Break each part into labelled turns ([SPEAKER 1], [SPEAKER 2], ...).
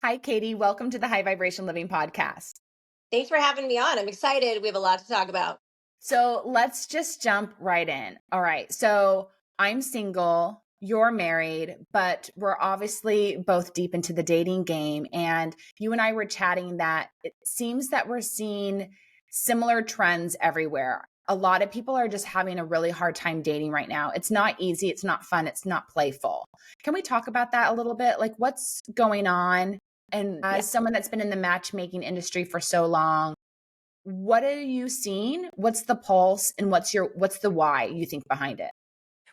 [SPEAKER 1] Hi, Katie. Welcome to the High Vibration Living Podcast.
[SPEAKER 2] Thanks for having me on. I'm excited. We have a lot to talk about.
[SPEAKER 1] So let's just jump right in. All right. So I'm single, you're married, but we're obviously both deep into the dating game. And you and I were chatting that it seems that we're seeing similar trends everywhere. A lot of people are just having a really hard time dating right now. It's not easy, it's not fun, it's not playful. Can we talk about that a little bit? Like, what's going on? And
[SPEAKER 2] Yeah.
[SPEAKER 1] as someone that's been in the matchmaking industry for so long, what are you seeing? What's the pulse and what's the why you think behind it?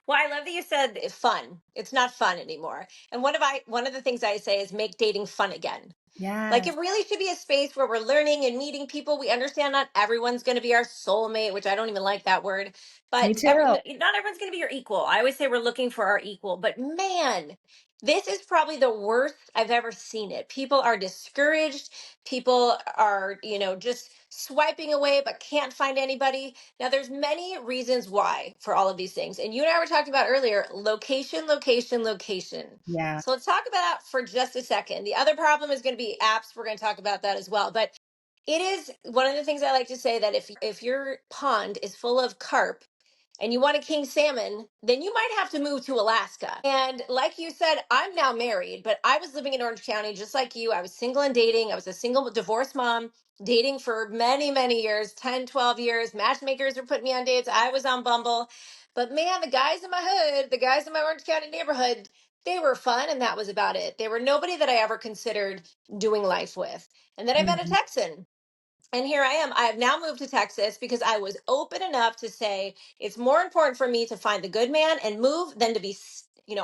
[SPEAKER 2] Well, I love that you said it's fun. It's not fun anymore. And one of the things I say is make dating fun again. Like
[SPEAKER 1] Yes,
[SPEAKER 2] it really should be a space where we're learning and meeting people. We understand not everyone's going to be our soulmate, which I don't even like that word,
[SPEAKER 1] me
[SPEAKER 2] but
[SPEAKER 1] too.
[SPEAKER 2] not everyone's going to be your equal. I always say we're looking for our equal, but man, this is probably the worst I've ever seen it. People are discouraged. People are, just swiping away but can't find anybody. Now there's many reasons why for all of these things. And you and I were talking about earlier, location, location, location.
[SPEAKER 1] Yeah.
[SPEAKER 2] So let's talk about that for just a second. The other problem is going to be apps. We're going to talk about that as well. But it is one of the things I like to say that if your pond is full of carp and you want a king salmon, then you might have to move to Alaska. And like you said, I'm now married, but I was living in Orange County just like you. I was single and dating. I was a single divorced mom dating for many, many years, 10, 12 years. Matchmakers were putting me on dates. I was on Bumble. But man, the guys in my hood, the guys in my Orange County neighborhood, they were fun, and that was about it. They were nobody that I ever considered doing life with. And then I met a
[SPEAKER 1] Mhm.
[SPEAKER 2] Texan, and here I am. I have now moved to Texas because I was open enough to say it's more important for me to find the good man and move than to be,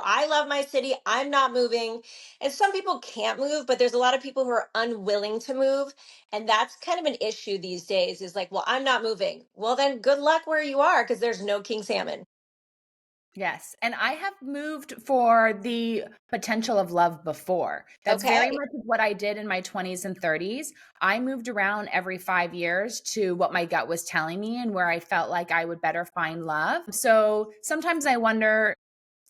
[SPEAKER 2] I love my city. I'm not moving. And some people can't move, but there's a lot of people who are unwilling to move. And that's kind of an issue these days is like, well, I'm not moving. Well, then good luck where you are because there's no king salmon.
[SPEAKER 1] Yes. And I have moved for the potential of love before. That's very
[SPEAKER 2] Okay.
[SPEAKER 1] much what I did in my 20s and 30s. I moved around every 5 years to what my gut was telling me and where I felt like I would better find love. So sometimes I wonder,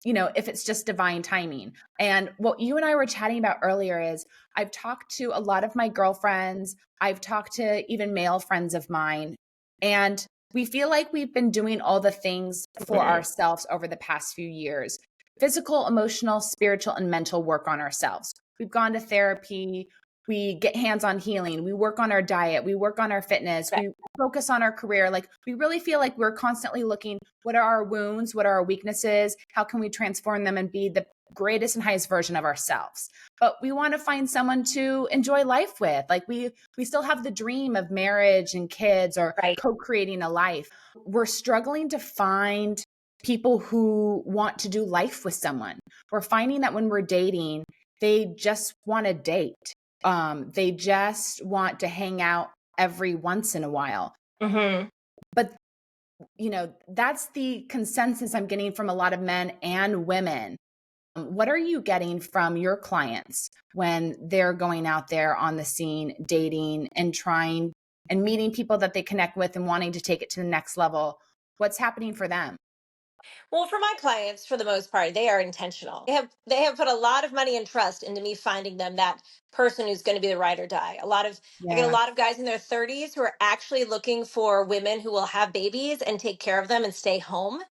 [SPEAKER 1] if it's just divine timing. And what you and I were chatting about earlier is I've talked to a lot of my girlfriends, I've talked to even male friends of mine, and we feel like we've been doing all the things for ourselves over the past few years: physical, emotional, spiritual, and mental work on ourselves. We've gone to therapy, we get hands on healing, we work on our diet, we work on our fitness,
[SPEAKER 2] Right.
[SPEAKER 1] we focus on our career. Like, we really feel like we're constantly looking, what are our wounds? What are our weaknesses? How can we transform them and be the greatest and highest version of ourselves? But we want to find someone to enjoy life with. Like, we still have the dream of marriage and kids or
[SPEAKER 2] Right.
[SPEAKER 1] co-creating a life. We're struggling to find people who want to do life with someone. We're finding that when we're dating, they just want to date. They just want to hang out every once in a while.
[SPEAKER 2] Hmm.
[SPEAKER 1] But that's the consensus I'm getting from a lot of men and women. What are you getting from your clients when they're going out there on the scene, dating and trying and meeting people that they connect with and wanting to take it to the next level? What's happening for them?
[SPEAKER 2] Well, for my clients, for the most part, they are intentional. They have put a lot of money and trust into me finding them that person who's going to be the ride or die. I get a
[SPEAKER 1] Yeah.
[SPEAKER 2] lot of guys in their 30s who are actually looking for women who will have babies and take care of them and stay home.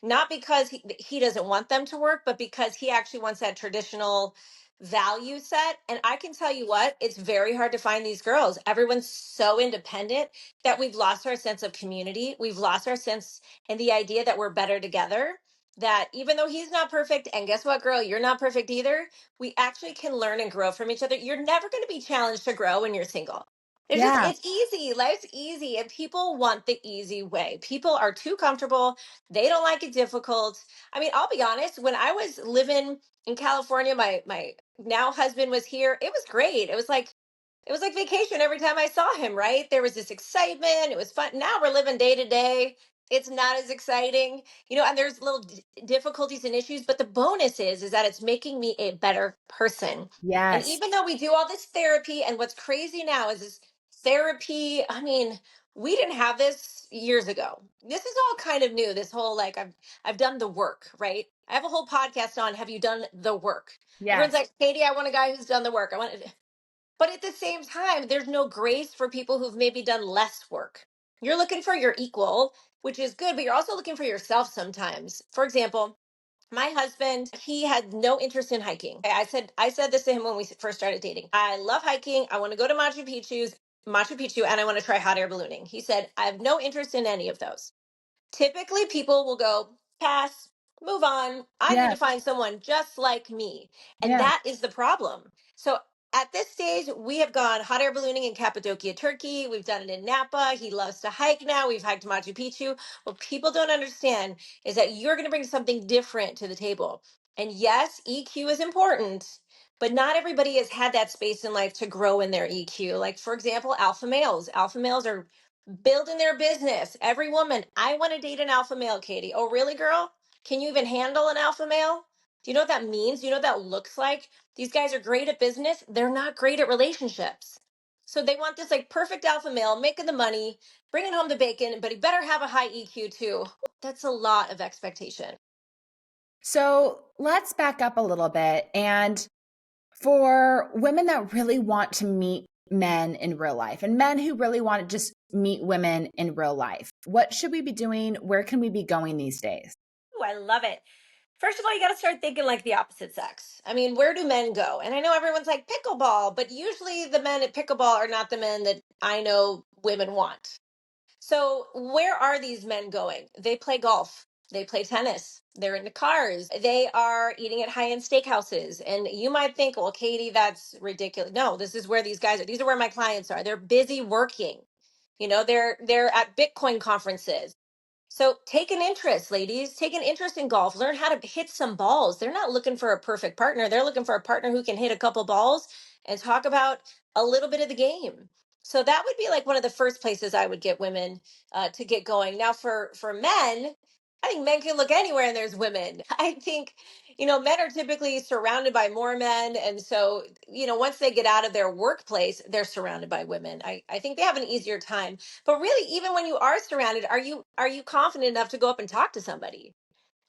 [SPEAKER 2] Not because he doesn't want them to work, but because he actually wants that traditional value set. And I can tell you what, it's very hard to find these girls. Everyone's so independent that we've lost our sense of community. We've lost our sense and the idea that we're better together, that even though he's not perfect, and guess what, girl, you're not perfect either, we actually can learn and grow from each other. You're never going to be challenged to grow when you're single.
[SPEAKER 1] Yeah.
[SPEAKER 2] It's easy. Life's easy, and people want the easy way. People are too comfortable. They don't like it difficult. I mean, I'll be honest, when I was living in California, my now husband was here. It was great. It was like vacation every time I saw him, right? There was this excitement. It was fun. Now we're living day to day. It's not as exciting, and there's little difficulties and issues, but the bonus is that it's making me a better person. And
[SPEAKER 1] Yes.
[SPEAKER 2] even though we do all this therapy, and what's crazy now is this therapy, I mean, we didn't have this years ago. This is all kind of new. This whole like I've done the work, right? I have a whole podcast on have you done the work? Everyone's
[SPEAKER 1] Yes.
[SPEAKER 2] like, Katie, I want a guy who's done the work. I want But at the same time, there's no grace for people who've maybe done less work. You're looking for your equal, which is good, but you're also looking for yourself sometimes. For example, my husband, he had no interest in hiking. I said this to him when we first started dating. I love hiking. I want to go to Machu Picchu, and I want to try hot air ballooning. He said, I have no interest in any of those. Typically people will go, pass, move on. I need
[SPEAKER 1] Yeah.
[SPEAKER 2] to find someone just like me. And
[SPEAKER 1] Yeah.
[SPEAKER 2] that is the problem. So at this stage, we have gone hot air ballooning in Cappadocia, Turkey. We've done it in Napa. He loves to hike now. We've hiked Machu Picchu. What people don't understand is that you're going to bring something different to the table. And yes, EQ is important, but not everybody has had that space in life to grow in their EQ. Like, for example, alpha males. Alpha males are building their business. Every woman, I want to date an alpha male, Katie. Oh, really, girl? Can you even handle an alpha male? Do you know what that means? Do you know what that looks like? These guys are great at business. They're not great at relationships. So they want this like perfect alpha male making the money, bringing home the bacon, but he better have a high EQ too. That's a lot of expectation.
[SPEAKER 1] So let's back up a little bit. And for women that really want to meet men in real life and men who really want to just meet women in real life, what should we be doing? Where can we be going these days?
[SPEAKER 2] Ooh, I love it. First of all, you got to start thinking like the opposite sex. I mean, where do men go? And I know everyone's like pickleball, but usually the men at pickleball are not the men that I know women want. So, where are these men going? They play golf, they play tennis, they're into cars, they are eating at high end steakhouses. And you might think, well, Katie, that's ridiculous. No, this is where these guys are. These are where my clients are. They're busy working. They're at Bitcoin conferences. So take an interest, ladies. Take an interest in golf. Learn how to hit some balls. They're not looking for a perfect partner. They're looking for a partner who can hit a couple balls and talk about a little bit of the game. So that would be like one of the first places I would get women to get going. Now, for men, I think men can look anywhere and there's women. I think men are typically surrounded by more men, and so once they get out of their workplace, they're surrounded by women. I think they have an easier time, but really, even when you are surrounded, are you confident enough to go up and talk to somebody?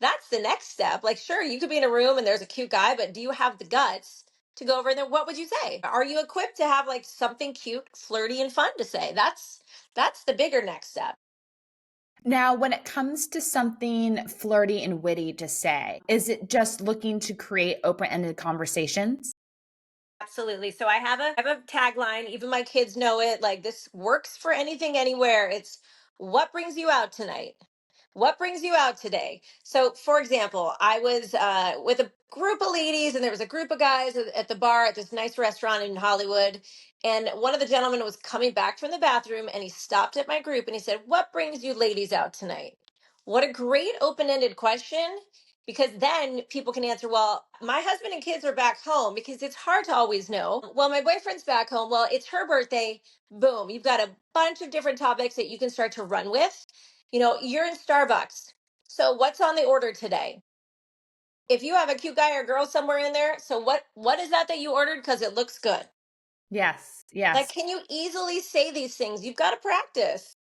[SPEAKER 2] That's the next step. Like, sure, you could be in a room and there's a cute guy, but do you have the guts to go over there? What would you say? Are you equipped to have like something cute, flirty, and fun to say? That's the bigger next step.
[SPEAKER 1] Now, when it comes to something flirty and witty to say, is it just looking to create open ended conversations?
[SPEAKER 2] Absolutely. So I have a tagline. Even my kids know it. Like, this works for anything, anywhere. It's what brings you out tonight. What brings you out today? So, for example, I was with a group of ladies, and there was a group of guys at the bar at this nice restaurant in Hollywood. And one of the gentlemen was coming back from the bathroom, and he stopped at my group and he said, "What brings you ladies out tonight?" What a great open ended question, because then people can answer, well, my husband and kids are back home, because it's hard to always know. Well, my boyfriend's back home. Well, it's her birthday. Boom. You've got a bunch of different topics that you can start to run with. You're in Starbucks. So what's on the order today? If you have a cute guy or girl somewhere in there, so what is that you ordered because it looks good?
[SPEAKER 1] Yes,
[SPEAKER 2] Like,
[SPEAKER 1] yes.
[SPEAKER 2] can you easily say these things? You've got to practice.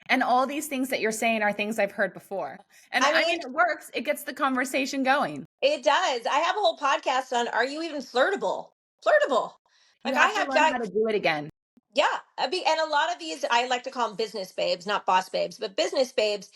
[SPEAKER 1] And all these things that you're saying are things I've heard before. And
[SPEAKER 2] I
[SPEAKER 1] I
[SPEAKER 2] mean,
[SPEAKER 1] mean, it works. It gets the conversation going.
[SPEAKER 2] it does. I have a whole podcast on, are you even flirtable? Flirtable.
[SPEAKER 1] You
[SPEAKER 2] Like, I
[SPEAKER 1] have to
[SPEAKER 2] have
[SPEAKER 1] learn
[SPEAKER 2] guys.
[SPEAKER 1] how to do it again.
[SPEAKER 2] Yeah, and a lot of these, I like to call them business babes, not boss babes, but business babes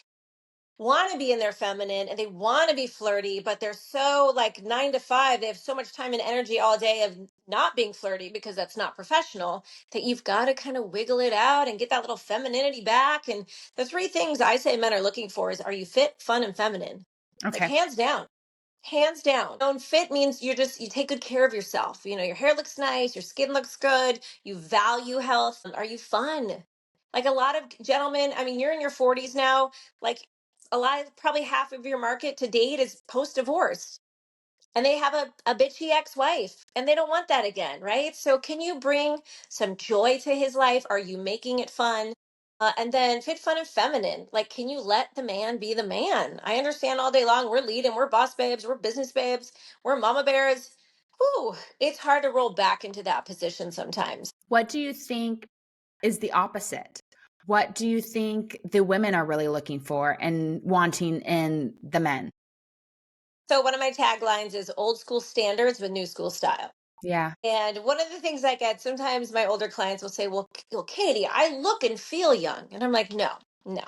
[SPEAKER 2] want to be in their feminine and they want to be flirty, but they're so like 9 to 5. They have so much time and energy all day of not being flirty, because that's not professional, that you've got to kind of wiggle it out and get that little femininity back. And the three things I say men are looking for is, are you fit, fun, and feminine? Like,
[SPEAKER 1] Okay.
[SPEAKER 2] hands down. Hands down. And fit means you take good care of yourself. Your hair looks nice, your skin looks good, you value health. Are you fun? Like, a lot of gentlemen, I mean, you're in your 40s now, like, probably half of your market to date is post divorce. And they have a bitchy ex-wife and they don't want that again, right? So can you bring some joy to his life? Are you making it fun? And then fit, fun, and feminine. Like, can you let the man be the man? I understand all day long we're leading, we're boss babes, we're business babes, we're mama bears. Ooh, it's hard to roll back into that position sometimes.
[SPEAKER 1] What do you think is the opposite? What do you think the women are really looking for and wanting in the men?
[SPEAKER 2] So one of my taglines is old school standards with new school style.
[SPEAKER 1] Yeah.
[SPEAKER 2] And one of the things I get sometimes my older clients will say, well, Katie, I look and feel young. And I'm like, no, no,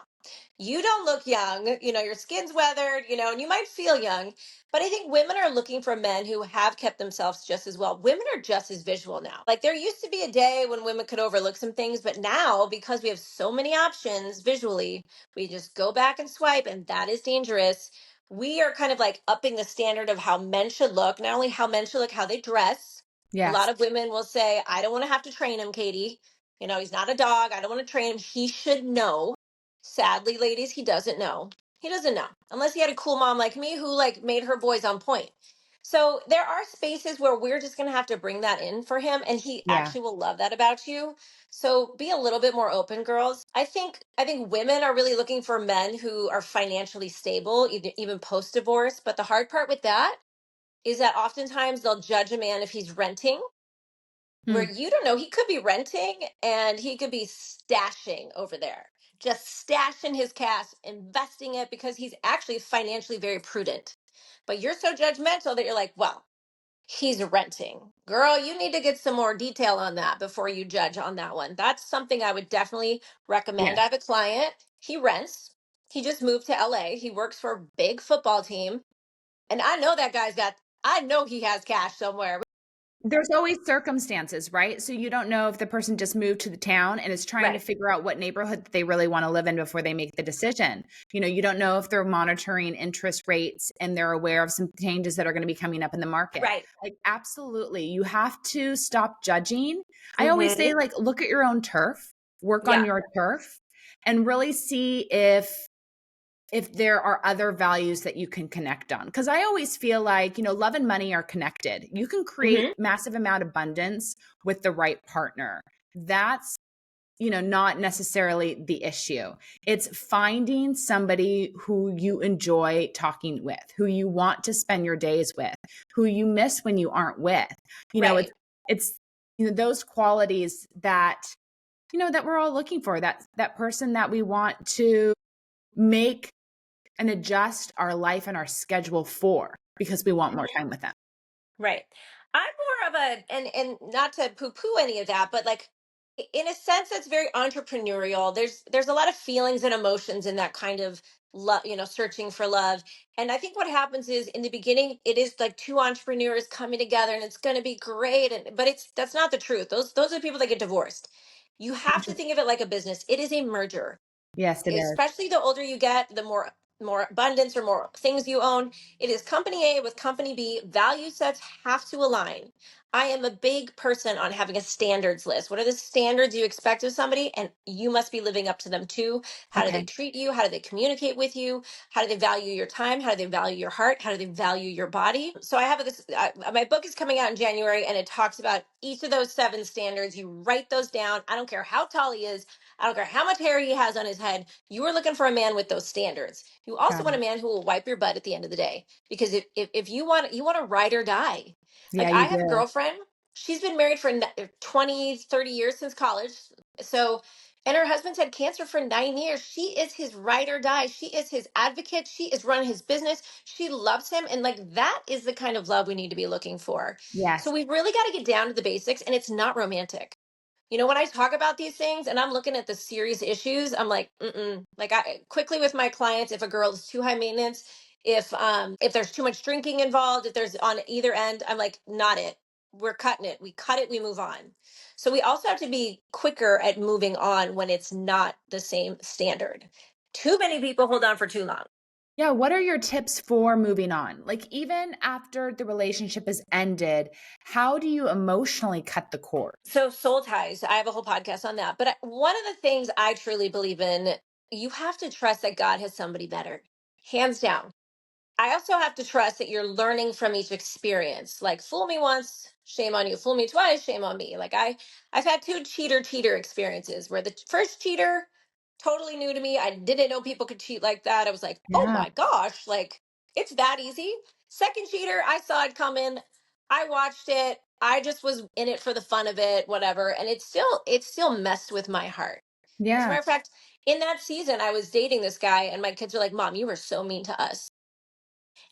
[SPEAKER 2] you don't look young. Your skin's weathered, and you might feel young. But I think women are looking for men who have kept themselves just as well. Women are just as visual now. Like there used to be a day when women could overlook some things, but now because we have so many options visually, we just go back and swipe, and that is dangerous. We are kind of like upping the standard of how men should look, not only how men should look, how they dress. A lot
[SPEAKER 1] Yes.
[SPEAKER 2] of women will say, I don't want to have to train him, Katie. He's not a dog. I don't want to train him. He should know. Sadly, ladies, he doesn't know. He doesn't know unless he had a cool mom like me who like made her boys on point. So there are spaces where we're just going to have to bring that in for him, and he
[SPEAKER 1] Yeah.
[SPEAKER 2] actually will love that about you. So be a little bit more open, girls. I think women are really looking for men who are financially stable, even post divorce. But the hard part with that is that oftentimes they'll judge a man if he's renting, where
[SPEAKER 1] Mm.
[SPEAKER 2] you don't know, he could be renting and he could be stashing over there, just stashing his cash, investing it because he's actually financially very prudent. But you're so judgmental that you're like, well, he's renting. Girl, you need to get some more detail on that before you judge on that one. That's something I would definitely recommend.
[SPEAKER 1] Yeah.
[SPEAKER 2] I have a client, he rents. He just moved to LA. He works for a big football team. And I know that I know he has cash somewhere.
[SPEAKER 1] There's always circumstances, right? So you don't know if the person just moved to the town and is trying to
[SPEAKER 2] Right,
[SPEAKER 1] figure out what neighborhood they really want to live in before they make the decision. You don't know if they're monitoring interest rates and they're aware of some changes that are going to be coming up in the market.
[SPEAKER 2] right.
[SPEAKER 1] Like, absolutely. You have to stop judging. I always
[SPEAKER 2] Hmm.
[SPEAKER 1] say, like, look at your own turf, work on
[SPEAKER 2] Yeah.
[SPEAKER 1] your turf, and really see if there are other values that you can connect on. Because I always feel like, love and money are connected. You can create
[SPEAKER 2] Hmm.
[SPEAKER 1] massive amount of abundance with the right partner. That's, not necessarily the issue. It's finding somebody who you enjoy talking with, who you want to spend your days with, who you miss when you aren't with. You know, it's
[SPEAKER 2] Right.
[SPEAKER 1] it's those qualities that, that we're all looking for, that person that we want to make and adjust our life and our schedule for because we want more time with them.
[SPEAKER 2] Right. I'm more of a, and not to poo poo any of that, but like in a sense that's very entrepreneurial. There's a lot of feelings and emotions in that kind of love, searching for love. And I think what happens is in the beginning it is like two entrepreneurs coming together and it's going to be great, and but that's not the truth. Those are the people that get divorced. You have to think of it like a business. It is a merger.
[SPEAKER 1] Yes, it is.
[SPEAKER 2] Especially the older you get, the more abundance or more things you own. It is company A with company B. Value sets have to align. I am a big person on having a standards list. What are the standards you expect of somebody? And you must be living up to them too. How do they
[SPEAKER 1] Okay.
[SPEAKER 2] treat you? How do they communicate with you? How do they value your time? How do they value your heart? How do they value your body? So I have this, my book is coming out in January and it talks about each of those 7 standards. You write those down. I don't care how tall he is. I don't care how much hair he has on his head. You are looking for a man with those standards. You also
[SPEAKER 1] Got
[SPEAKER 2] want
[SPEAKER 1] it.
[SPEAKER 2] a man who will wipe your butt at the end of the day. Because if you want to ride or die.
[SPEAKER 1] Yeah,
[SPEAKER 2] Like I
[SPEAKER 1] you
[SPEAKER 2] have a
[SPEAKER 1] do.
[SPEAKER 2] girlfriend, she's been married for 20, 30 years since college. So, and her husband's had cancer for 9 years. She is his ride or die. She is his advocate. She is running his business. She loves him. And like that is the kind of love we need to be looking for. So
[SPEAKER 1] Yes.
[SPEAKER 2] we really got to get down to the basics, and it's not romantic. When I talk about these things and I'm looking at the serious issues, I'm like, mm-mm. Like I quickly with my clients, if a girl is too high maintenance, if there's too much drinking involved, if there's on either end, I'm like, not it. We're cutting it. We cut it, we move on. So we also have to be quicker at moving on when it's not the same standard. Too many people hold on for too long.
[SPEAKER 1] Yeah, what are your tips for moving on? Like, even after the relationship is ended, how do you emotionally cut the cord?
[SPEAKER 2] So soul ties, I have a whole podcast on that. But one of the things I truly believe in, you have to trust that God has somebody better, hands down. I also have to trust that you're learning from each experience. Like fool me once, shame on you. Fool me twice, shame on me. Like I've had two cheater experiences where the first cheater totally new to me. I didn't know people could cheat like that. I was like, "Oh
[SPEAKER 1] Yeah.
[SPEAKER 2] my gosh, like it's that easy." Second cheater, I saw it coming. I watched it. I just was in it for the fun of it, whatever, and it still messed with my heart. As a
[SPEAKER 1] Yeah.
[SPEAKER 2] matter of fact, in that season I was dating this guy and my kids were like, "Mom, you were so mean to us."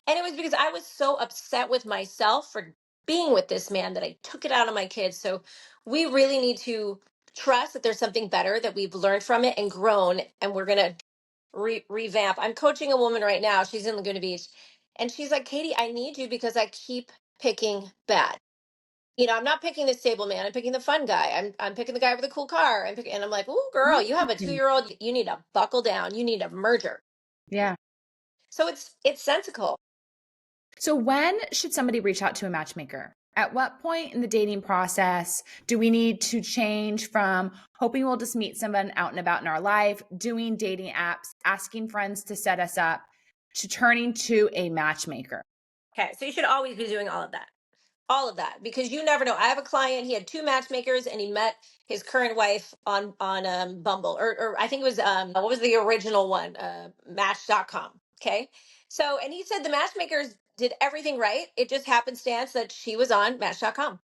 [SPEAKER 2] And it was because I was so upset with myself for being with this man that I took it out on my kids. So we really need to trust that there's something better, that we've learned from it and grown, and we're going to revamp. I'm coaching a woman right now. She's in Laguna Beach. And she's like, Katy, I need you because I keep picking bad. I'm not picking the stable man. I'm picking the fun guy. I'm picking the guy with a cool car. And I'm like, oh, girl, you have a
[SPEAKER 1] Interesting.
[SPEAKER 2] 2-year-old. You need to buckle down. You need a merger.
[SPEAKER 1] Yeah.
[SPEAKER 2] So it's sensical.
[SPEAKER 1] So when should somebody reach out to a matchmaker? At what point in the dating process do we need to change from hoping we'll just meet someone out and about in our life, doing dating apps, asking friends to set us up, to turning to a matchmaker?
[SPEAKER 2] Okay, so you should always be doing all of that, because you never know. I have a client, he had 2 matchmakers, and he met his current wife on Bumble, or I think it was what was the original one, Match.com. Okay, so, and he said the matchmakers did everything right, it just happenstance that she was on Match.com.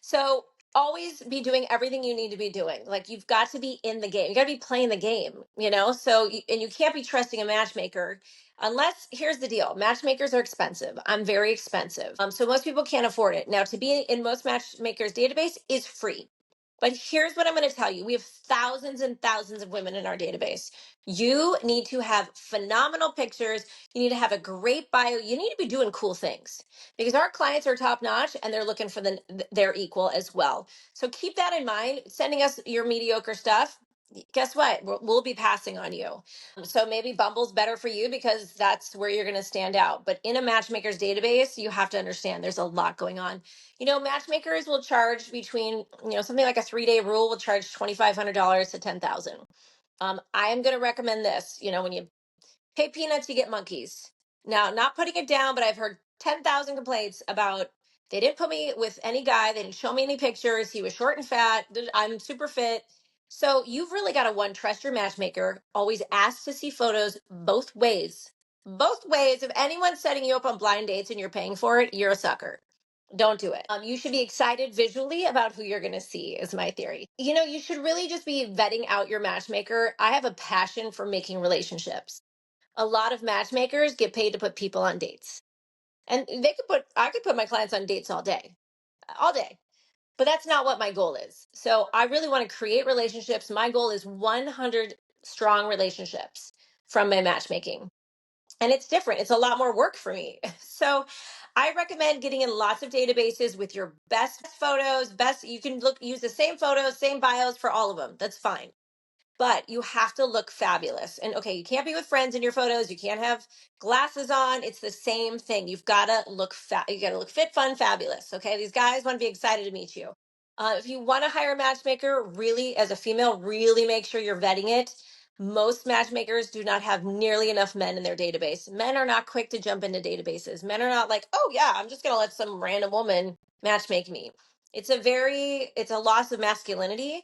[SPEAKER 2] So always be doing everything you need to be doing. Like, you've got to be in the game, you got to be playing the game, and you can't be trusting a matchmaker unless, here's the deal, matchmakers are expensive. I'm very expensive. So most people can't afford it. Now, to be in most matchmakers database is free. But here's what I'm going to tell you. We have thousands and thousands of women in our database. You need to have phenomenal pictures. You need to have a great bio. You need to be doing cool things, because our clients are top notch and they're looking for their equal as well. So keep that in mind. Sending us your mediocre stuff, guess what? We'll be passing on you. So maybe Bumble's better for you because that's where you're going to stand out. But in a matchmaker's database, you have to understand there's a lot going on. Matchmakers will charge between, something like a 3-day rule will charge $2,500 to 10,000. I am going to recommend this. When you pay peanuts, you get monkeys. Now, not putting it down, but I've heard 10,000 complaints about, they didn't put me with any guy. They didn't show me any pictures. He was short and fat. I'm super fit. So you've really got to, one, trust your matchmaker. Always ask to see photos both ways. Both ways. If anyone's setting you up on blind dates and you're paying for it, you're a sucker. Don't do it. You should be excited visually about who you're going to see, is my theory. You should really just be vetting out your matchmaker. I have a passion for making relationships. A lot of matchmakers get paid to put people on dates. And I could put my clients on dates all day. All day. But that's not what my goal is. So I really want to create relationships. My goal is 100 strong relationships from my matchmaking. And it's different. It's a lot more work for me. So I recommend getting in lots of databases with your best photos, you can use the same photos, same bios for all of them. That's fine. But you have to look fabulous. And okay, you can't be with friends in your photos. You can't have glasses on. It's the same thing. You've got to look you got to look fit, fun, fabulous. Okay, these guys want to be excited to meet you. If you want to hire a matchmaker, really, as a female, really make sure you're vetting it. Most matchmakers do not have nearly enough men in their database. Men are not quick to jump into databases. Men are not like, oh yeah, I'm just going to let some random woman matchmake me. It's a loss of masculinity.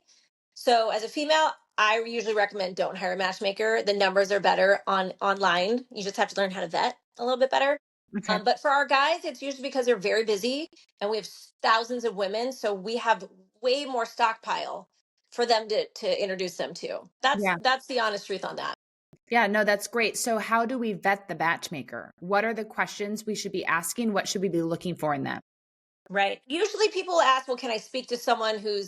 [SPEAKER 2] So as a female, I usually recommend don't hire a matchmaker. The numbers are better online. You just have to learn how to vet a little bit better.
[SPEAKER 1] Okay.
[SPEAKER 2] But for our guys, it's usually because they're very busy and we have thousands of women. So we have way more stockpile for them to introduce them to.
[SPEAKER 1] Yeah.
[SPEAKER 2] That's the honest truth on that.
[SPEAKER 1] Yeah, no, that's great. So how do we vet the matchmaker? What are the questions we should be asking? What should we be looking for in them?
[SPEAKER 2] Right. Usually people ask, well, can I speak to someone who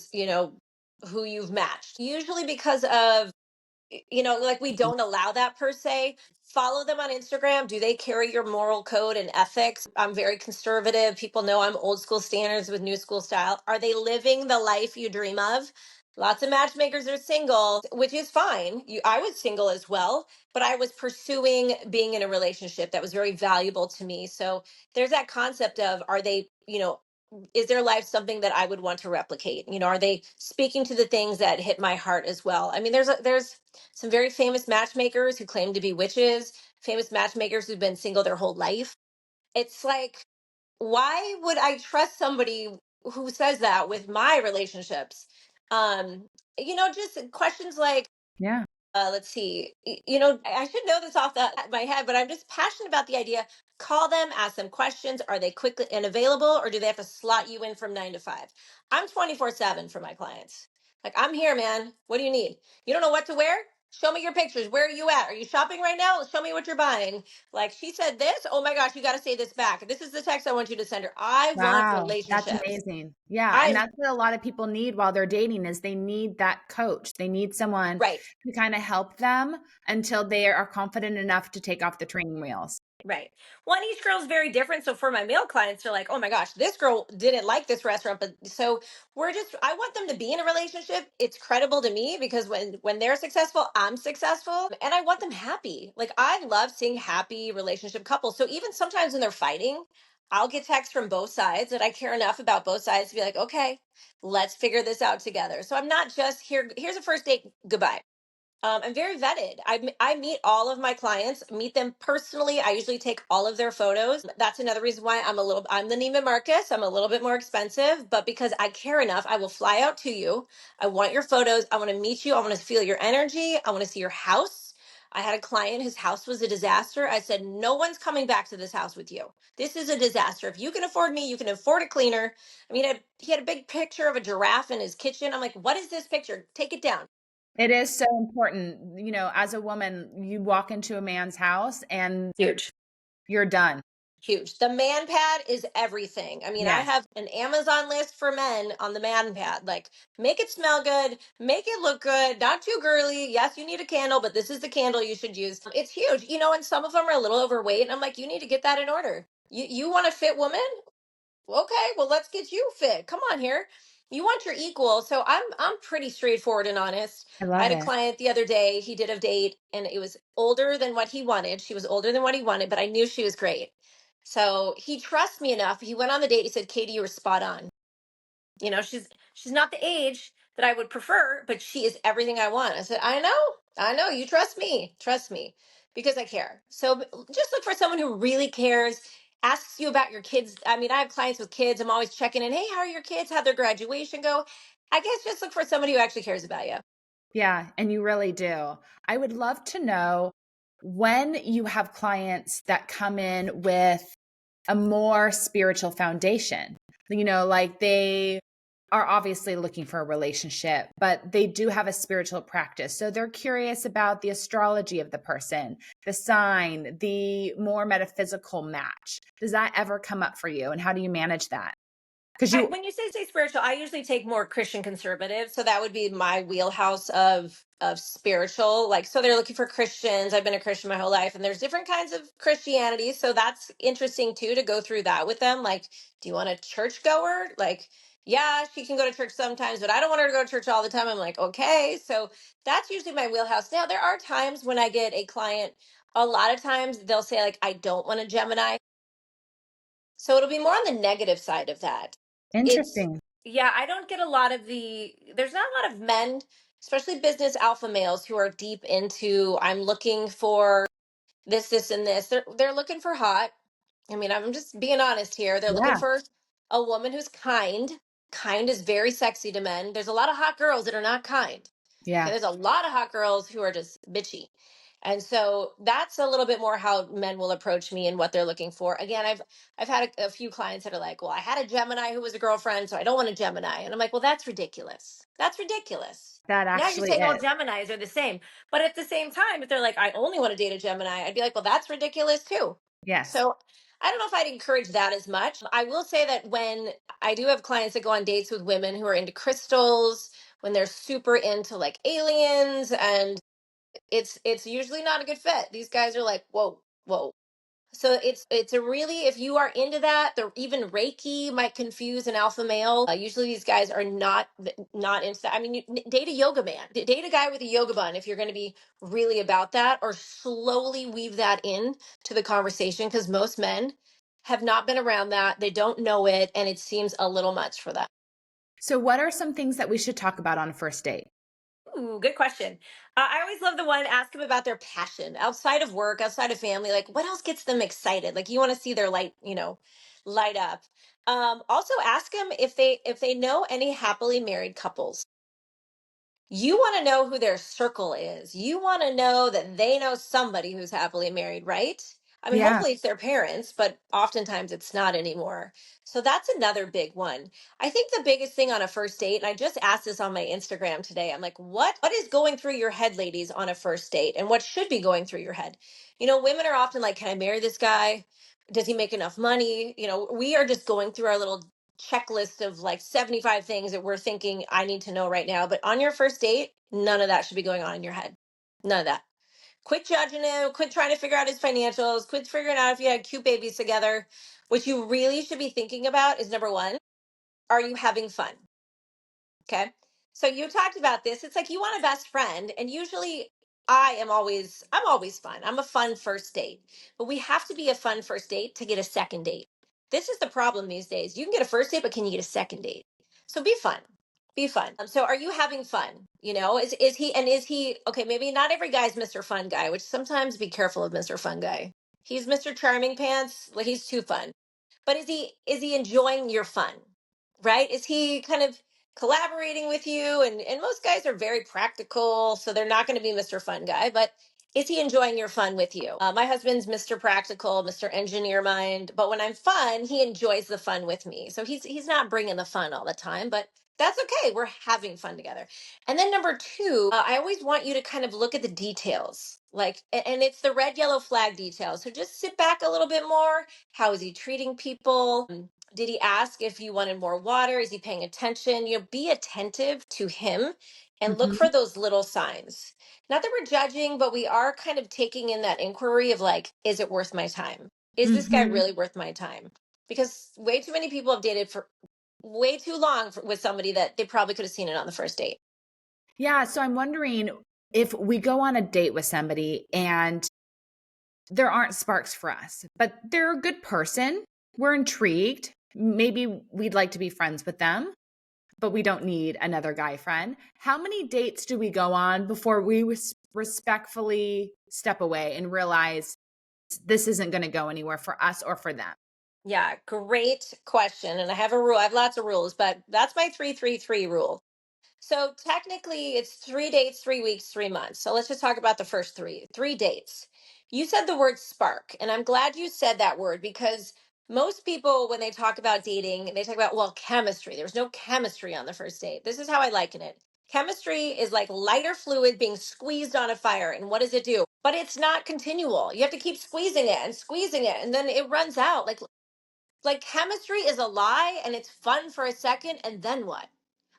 [SPEAKER 2] you've matched? Usually because of, like, we don't allow that per se. Follow them on Instagram. Do they carry your moral code and ethics? I'm very conservative. People know I'm old school standards with new school style. Are they living the life you dream of? Lots of matchmakers are single, which is fine. I was single as well, but I was pursuing being in a relationship that was very valuable to me. So there's that concept of, are they, is their life something that I would want to replicate? Are they speaking to the things that hit my heart as well? I mean, there's some very famous matchmakers who claim to be witches, famous matchmakers who've been single their whole life. It's like, why would I trust somebody who says that with my relationships? Just questions like,
[SPEAKER 1] Yeah.
[SPEAKER 2] let's see, I should know this off my head, but I'm just passionate about the idea. Call them, ask them questions. Are they quickly and available, or do they have to slot you in from 9 to 5? I'm 24/7 for my clients. Like, I'm here, man. What do you need? You don't know what to wear? Show me your pictures. Where are you at? Are you shopping right now? Show me what you're buying. Like, she said this. Oh my gosh, you got to say this back. This is the text I want you to send her. I want
[SPEAKER 1] Wow, that's
[SPEAKER 2] relationships.
[SPEAKER 1] amazing. Yeah, and
[SPEAKER 2] I
[SPEAKER 1] that's what a lot of people need while they're dating is they need that coach. They need someone
[SPEAKER 2] Right.
[SPEAKER 1] to kinda help them until they are confident enough to take off the training wheels.
[SPEAKER 2] Right. Well, and each girl's very different. So for my male clients, they're like, oh my gosh, this girl didn't like this restaurant. But so I want them to be in a relationship. It's credible to me because when they're successful, I'm successful. And I want them happy. Like, I love seeing happy relationship couples. So even sometimes when they're fighting, I'll get texts from both sides that I care enough about both sides to be like, okay, let's figure this out together. So I'm not just here's a first date, goodbye. I'm very vetted. I meet all of my clients, meet them personally. I usually take all of their photos. That's another reason why I'm the Neiman Marcus. I'm a little bit more expensive, but because I care enough, I will fly out to you. I want your photos. I want to meet you. I want to feel your energy. I want to see your house. I had a client whose house was a disaster. I said, no one's coming back to this house with you. This is a disaster. If you can afford me, you can afford a cleaner. I mean, he had a big picture of a giraffe in his kitchen. I'm like, what is this picture? Take it down.
[SPEAKER 1] It is so important, as a woman, you walk into a man's house and
[SPEAKER 2] Huge.
[SPEAKER 1] you're done.
[SPEAKER 2] Huge. The man pad is everything. I mean, I
[SPEAKER 1] Yes.
[SPEAKER 2] have an Amazon list for men on the man pad. Like, make it smell good, make it look good, not too girly. Yes, you need a candle, but this is the candle you should use. It's huge, and some of them are a little overweight. And I'm like, you need to get that in order. You want a fit woman? Okay, well, let's get you fit. Come on here. You want your equal. So I'm pretty straightforward and honest.
[SPEAKER 1] I
[SPEAKER 2] I
[SPEAKER 1] love
[SPEAKER 2] had a
[SPEAKER 1] it.
[SPEAKER 2] client the other day. He did a date and it was older than what he wanted. She was older than what he wanted, but I knew she was great. So he trusts me enough. He went on the date. He said, Katie, you were spot on. She's not the age that I would prefer, but she is everything I want. I said, I know, you trust me, because I care. So just look for someone who really cares, asks you about your kids. I mean, I have clients with kids. I'm always checking in. Hey, how are your kids? How'd their graduation go? I guess just look for somebody who actually cares about you.
[SPEAKER 1] Yeah, and you really do. I would love to know when you have clients that come in with a more spiritual foundation. Like they are obviously looking for a relationship, but they do have a spiritual practice. So they're curious about the astrology of the person, the sign, the more metaphysical match. Does that ever come up for you? And how do you manage that? Because
[SPEAKER 2] When you say spiritual, I usually take more Christian conservative, so that would be my wheelhouse of spiritual. Like, so they're looking for Christians. I've been a Christian my whole life, and there's different kinds of Christianity, so that's interesting too to go through that with them. Like, do you want a churchgoer? Like, yeah, she can go to church sometimes, but I don't want her to go to church all the time. I'm like, okay, so that's usually my wheelhouse. Now, there are times when I get a client. A lot of times they'll say like, I don't want a Gemini. So it'll be more on the negative side of that. It's
[SPEAKER 1] interesting.
[SPEAKER 2] Yeah, I don't get a lot of there's not a lot of men, especially business alpha males who are deep into I'm looking for this and this. They're looking for hot. I mean, I'm just being honest here. They're looking
[SPEAKER 1] Yeah.
[SPEAKER 2] for a woman who's kind. Kind is very sexy to men. There's a lot of hot girls that are not kind. Okay,
[SPEAKER 1] Yeah.
[SPEAKER 2] there's a lot of hot girls who are just bitchy. And so that's a little bit more how men will approach me and what they're looking for. Again, I've had a few clients that are like, "Well, I had a Gemini who was a girlfriend, so I don't want a Gemini." And I'm like, "Well, that's ridiculous. That's ridiculous."
[SPEAKER 1] That
[SPEAKER 2] Now you're
[SPEAKER 1] actually
[SPEAKER 2] saying all
[SPEAKER 1] is.
[SPEAKER 2] Geminis are the same. But at the same time, if they're like, "I only want to date a Gemini," I'd be like, "Well, that's ridiculous too."
[SPEAKER 1] Yes.
[SPEAKER 2] So I don't know if I'd encourage that as much. I will say that when I do have clients that go on dates with women who are into crystals, when they're super into like aliens, and it's usually not a good fit. These guys are like, whoa, whoa. So it's a really, if you are into that, the even Reiki might confuse an alpha male. Usually these guys are not into that. I mean, date a yoga man, date a guy with a yoga bun if you're going to be really about that, or slowly weave that in to the conversation, because most men have not been around that. They don't know it, and it seems a little much for them.
[SPEAKER 1] So, what are some things that we should talk about on a first date?
[SPEAKER 2] Ooh, good question. I always love the one, ask them about their passion outside of work, outside of family. Like, what else gets them excited? Like, you want to see their light, light up. Also, ask them if they know any happily married couples. You want to know who their circle is. You want to know that they know somebody who's happily married, right? I mean,
[SPEAKER 1] Yeah.
[SPEAKER 2] hopefully it's their parents, but oftentimes it's not anymore. So that's another big one. I think the biggest thing on a first date, and I just asked this on my Instagram today. I'm like, what is going through your head, ladies, on a first date? And what should be going through your head? Women are often like, can I marry this guy? Does he make enough money? We are just going through our little checklist of like 75 things that we're thinking I need to know right now. But on your first date, none of that should be going on in your head. None of that. Quit judging him, quit trying to figure out his financials, quit figuring out if you had cute babies together. What you really should be thinking about is number one, are you having fun? Okay. So you talked about this. It's like you want a best friend, and usually I'm always fun. I'm a fun first date. But we have to be a fun first date to get a second date. This is the problem these days. You can get a first date, but can you get a second date? So be fun. Be fun. So are you having fun? Is he okay, maybe not every guy's Mr. Fun Guy, which sometimes be careful of Mr. Fun Guy. He's Mr. Charming Pants, like he's too fun. But is he enjoying your fun? Right? Is he kind of collaborating with you? And most guys are very practical, so they're not going to be Mr. Fun Guy, but is he enjoying your fun with you? My husband's Mr. Practical, Mr. Engineer Mind, but when I'm fun, he enjoys the fun with me. So he's not bringing the fun all the time, but that's okay. We're having fun together. And then number two, I always want you to kind of look at the details. Like, and it's the red, yellow flag details. So just sit back a little bit more. How is he treating people? Did he ask if you wanted more water? Is he paying attention? Be attentive to him and look
[SPEAKER 1] Hmm.
[SPEAKER 2] for those little signs. Not that we're judging, but we are kind of taking in that inquiry of like, is it worth my time? Is this guy
[SPEAKER 1] Hmm.
[SPEAKER 2] really worth my time? Because way too many people have dated for way too long with somebody that they probably could have seen it on the first date.
[SPEAKER 1] Yeah. So I'm wondering if we go on a date with somebody and there aren't sparks for us, but they're a good person. We're intrigued. Maybe we'd like to be friends with them, but we don't need another guy friend. How many dates do we go on before we respectfully step away and realize this isn't going to go anywhere for us or for them?
[SPEAKER 2] Yeah, great question. And I have a rule. I have lots of rules, but that's my 333 rule. So technically, it's 3 dates, 3 weeks, 3 months. So let's just talk about the first three. 3 dates. You said the word spark, and I'm glad you said that word because most people, when they talk about dating, they talk about, well, chemistry. There's no chemistry on the first date. This is how I liken it. Chemistry is like lighter fluid being squeezed on a fire. And what does it do? But it's not continual. You have to keep squeezing it, and then it runs out. Like chemistry is a lie and it's fun for a second, and then what?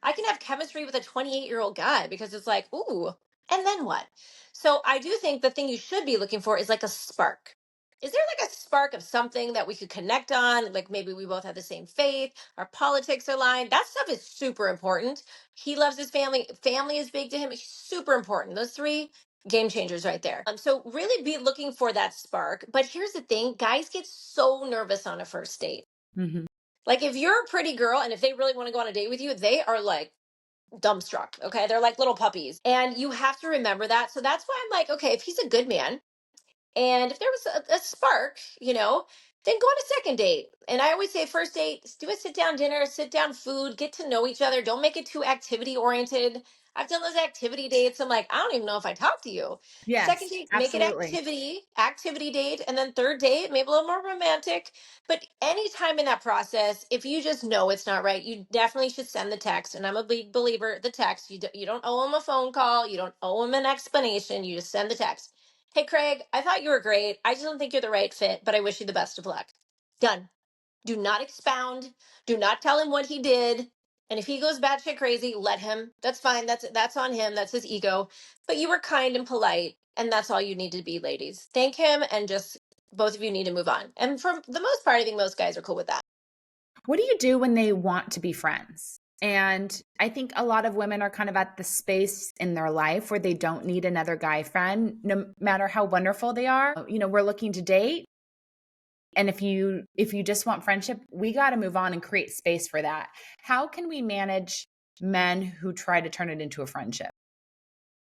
[SPEAKER 2] I can have chemistry with a 28-year-old guy because it's like, ooh, and then what? So I do think the thing you should be looking for is like a spark. Is there like a spark of something that we could connect on? Like maybe we both have the same faith, our politics aligned. That stuff is super important. He loves his family. Family is big to him. It's super important. Those three game changers right there. So really be looking for that spark. But here's the thing, guys get so nervous on a first date.
[SPEAKER 1] Hmm.
[SPEAKER 2] Like if you're a pretty girl and if they really want to go on a date with you, they are like dumbstruck. Okay. They're like little puppies. And you have to remember that. So that's why I'm like, okay, if he's a good man, and if there was a spark, then go on a second date. And I always say, first date, do a sit down dinner, sit down food, get to know each other. Don't make it too activity oriented. I've done those activity dates. I'm like, I don't even know if I talk to you. Second
[SPEAKER 1] Yes,
[SPEAKER 2] date, make it
[SPEAKER 1] absolutely.
[SPEAKER 2] activity date. And then third date, maybe a little more romantic. But anytime in that process, if you just know it's not right, you definitely should send the text. And I'm a big believer, the text. You don't owe him a phone call. You don't owe him an explanation. You just send the text. Hey, Craig, I thought you were great. I just don't think you're the right fit, but I wish you the best of luck. Done. Do not expound. Do not tell him what he did. And if he goes batshit crazy, let him. That's fine. That's on him. That's his ego. But you were kind and polite, and that's all you need to be, ladies. Thank him, and just both of you need to move on. And for the most part, I think most guys are cool with that.
[SPEAKER 1] What do you do when they want to be friends? And I think a lot of women are kind of at the space in their life where they don't need another guy friend, no matter how wonderful they are. We're looking to date. And if you just want friendship, we got to move on and create space for that. How can we manage men who try to turn it into a friendship?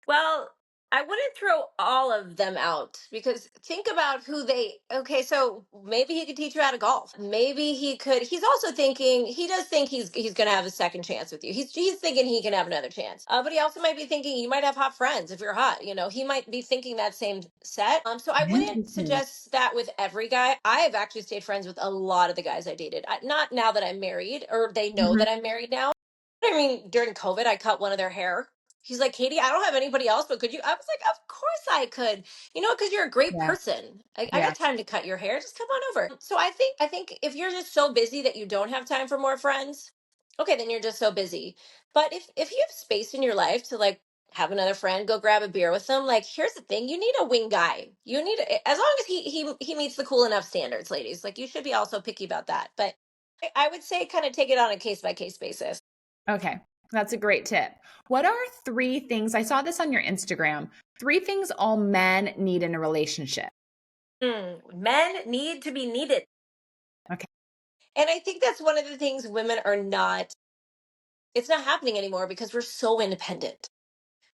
[SPEAKER 2] Well, I wouldn't throw all of them out because think about who they, okay, so maybe he could teach you how to golf. Maybe he could, he's also thinking, he does think he's going to have a second chance with you. He's thinking he can have another chance. But he also might be thinking you might have hot friends if you're hot, you know, he might be thinking that same set. So I wouldn't
[SPEAKER 1] Interesting.
[SPEAKER 2] suggest that with every guy. I have actually stayed friends with a lot of the guys I dated. Not now that I'm married or they know
[SPEAKER 1] Mhm.
[SPEAKER 2] that I'm married now. I mean, during COVID, I cut one of their hair. He's like, Katie, I don't have anybody else, but could you? I was like, of course I could. You know, because you're a great
[SPEAKER 1] Yeah.
[SPEAKER 2] person. I
[SPEAKER 1] Yeah.
[SPEAKER 2] got time to cut your hair. Just come on over. So I think if you're just so busy that you don't have time for more friends, okay, then you're just so busy. But if you have space in your life to like have another friend, go grab a beer with them. Like, here's the thing: you need a wing guy. You need as long as he meets the cool enough standards, ladies. Like, you should be also picky about that. But I would say kind of take it on a case by case basis.
[SPEAKER 1] Okay. That's a great tip. What are three things? I saw this on your Instagram. Three things all men need in a relationship.
[SPEAKER 2] Men need to be needed.
[SPEAKER 1] Okay.
[SPEAKER 2] And I think that's one of the things women are not, it's not happening anymore because we're so independent.